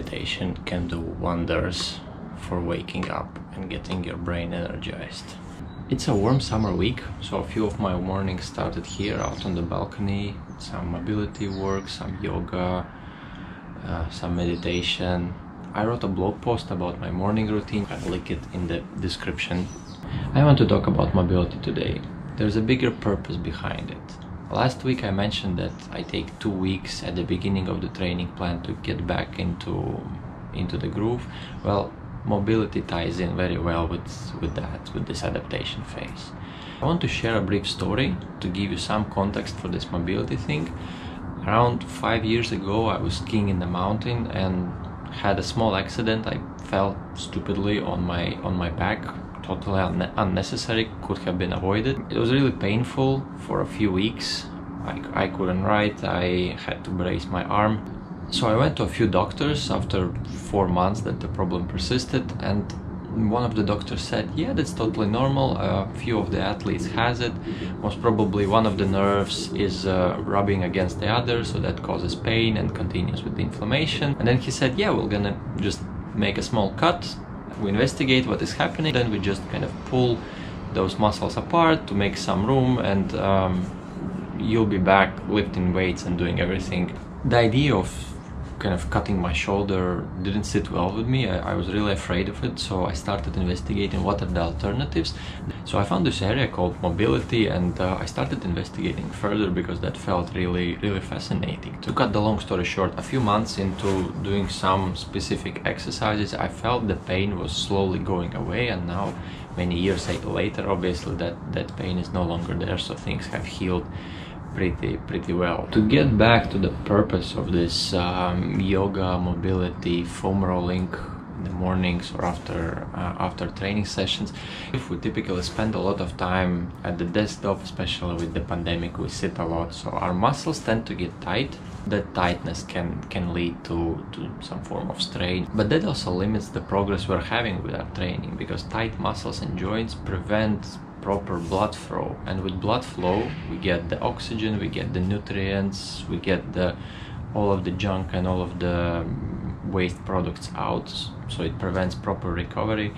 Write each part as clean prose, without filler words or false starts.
meditation can do wonders for waking up and getting your brain energized. It's a warm summer week, so a few of my mornings started here out on the balcony. Some mobility work, some yoga, some meditation. I wrote a blog post about my morning routine. I'll link it in the description. I want to talk about mobility today. There's a bigger purpose behind it. Last week I mentioned that I take 2 weeks at the beginning of the training plan to get back into the groove. Well, mobility ties in very well with this adaptation phase. I want to share a brief story to give you some context for this mobility thing. Around 5 years ago I was skiing in the mountain and had a small accident. I fell stupidly on my back. Totally unnecessary, could have been avoided. It was really painful for a few weeks. I couldn't write, I had to brace my arm. So I went to a few doctors after 4 months that the problem persisted, and one of the doctors said, yeah, that's totally normal, a few of the athletes has it. Most probably one of the nerves is rubbing against the other, so that causes pain and continues with the inflammation. And then he said, yeah, we're gonna just make a small cut. We investigate what is happening, then we just kind of pull those muscles apart to make some room, and you'll be back lifting weights and doing everything. The idea of kind of cutting my shoulder didn't sit well with me. I was really afraid of it, so I started investigating what are the alternatives. So I found this area called mobility, and I started investigating further because that felt really fascinating. To cut the long story short, a few months into doing some specific exercises, I felt the pain was slowly going away, and now many years later, obviously that pain is no longer there, so things have healed pretty well. To get back to the purpose of this yoga, mobility, foam rolling in the mornings or after training sessions, if we typically spend a lot of time at the desktop, especially with the pandemic, we sit a lot, so our muscles tend to get tight. That tightness can lead to some form of strain, but that also limits the progress we're having with our training, because tight muscles and joints prevent proper blood flow, and with blood flow we get the oxygen, we get the nutrients, we get all of the junk and all of the waste products out, so it prevents proper recovery.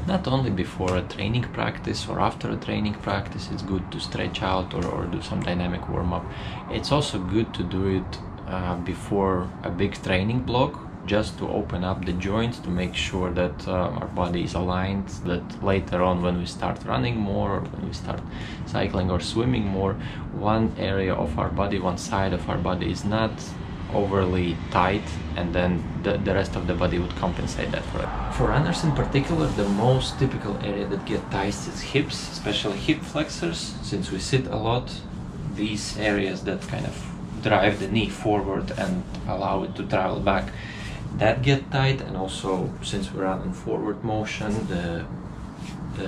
Not only before a training practice or after a training practice, it's good to stretch out or do some dynamic warm-up. It's also good to do it before a big training block, just to open up the joints, to make sure that our body is aligned, that later on when we start running more or when we start cycling or swimming more, one area of our body, one side of our body is not overly tight, and then the rest of the body would compensate that for it. For runners in particular, the most typical area that get tight is hips, especially hip flexors. Since we sit a lot, these areas that kind of drive the knee forward and allow it to travel back, that get tight. And also, since we run in forward motion, the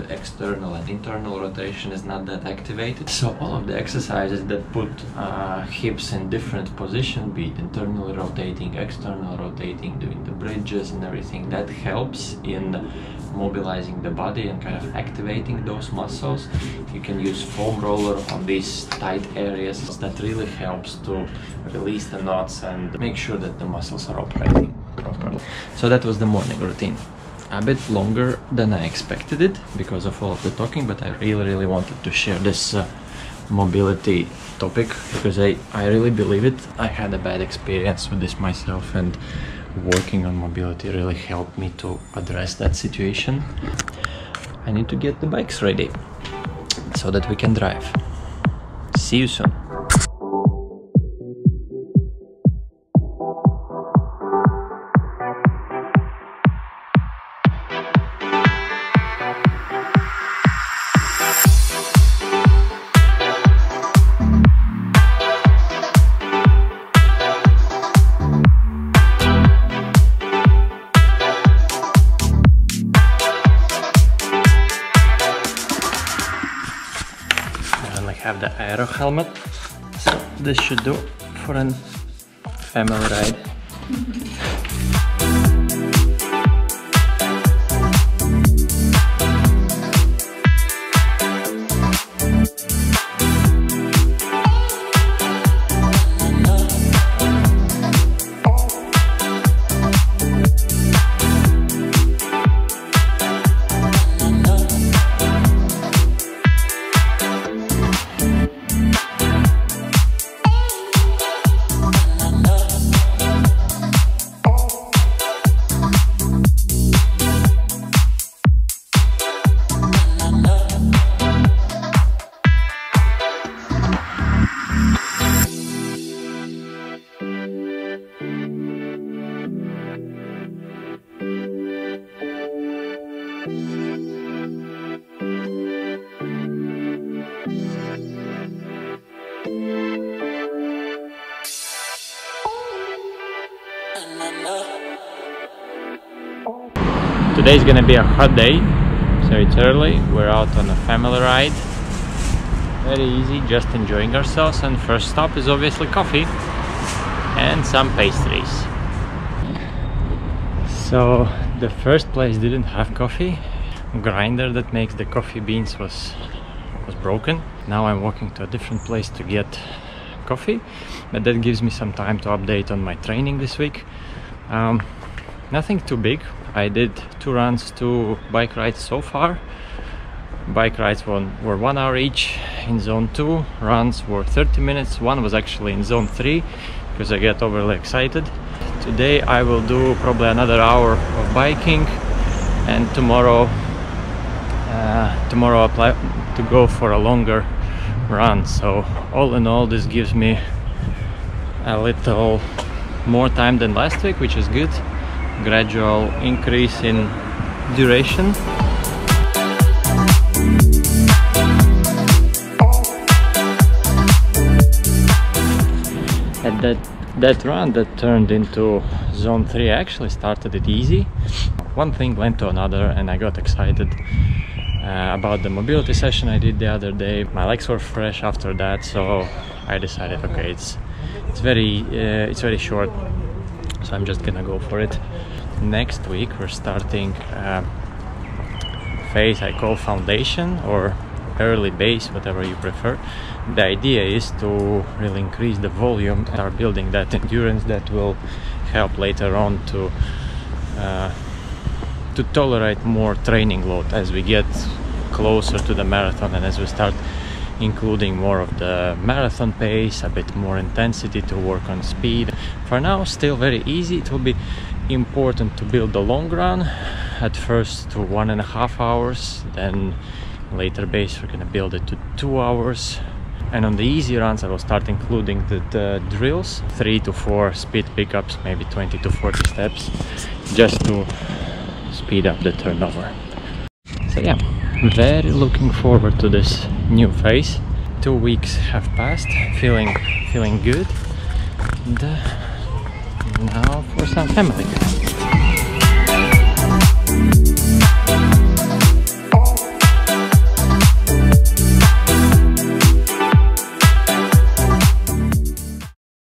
external and internal rotation is not that activated. So all of the exercises that put hips in different positions, be it internally rotating, external rotating, doing the bridges and everything, that helps in mobilizing the body and kind of activating those muscles. You can use foam roller on these tight areas. That really helps to release the knots and make sure that the muscles are operating properly. So that was the morning routine. A bit longer than I expected it because of all of the talking, but I really wanted to share this mobility topic because I really believe it. I had a bad experience with this myself, and working on mobility really helped me to address that situation. I need to get the bikes ready so that we can drive. See you soon. Have the aero helmet, so this should do for a family ride. Today's gonna be a hot day, so it's early. We're out on a family ride. Very easy, just enjoying ourselves, and first stop is obviously coffee and some pastries. So the first place didn't have coffee. Grinder that makes the coffee beans was broken. Now I'm walking to a different place to get coffee, but that gives me some time to update on my training this week. Nothing too big. I did 2 runs, 2 bike rides so far. Bike rides were 1 hour each in zone 2. Runs were 30 minutes. One was actually in zone 3 because I get overly excited. Today I will do probably another hour of biking, and tomorrow I plan to go for a longer run. So all in all, this gives me a little more time than last week, which is good. Gradual increase in duration. And that run that turned into zone 3 actually started it easy. One thing led to another, and I got excited about the mobility session I did the other day. My legs were fresh after that, so I decided, okay, it's very short, so I'm just gonna go for it. Next week we're starting a phase I call foundation or early base, whatever you prefer. The idea is to really increase the volume and start building that endurance that will help later on to tolerate more training load as we get closer to the marathon, and as we start including more of the marathon pace, a bit more intensity to work on speed. For now, still very easy. It will be important to build the long run at first to 1.5 hours, then later base we're gonna build it to 2 hours. And on the easy runs I will start including the drills, 3 to 4 speed pickups, maybe 20 to 40 steps, just to speed up the turnover. So yeah, very looking forward to this new phase. 2 weeks have passed, feeling good. And now for some family time.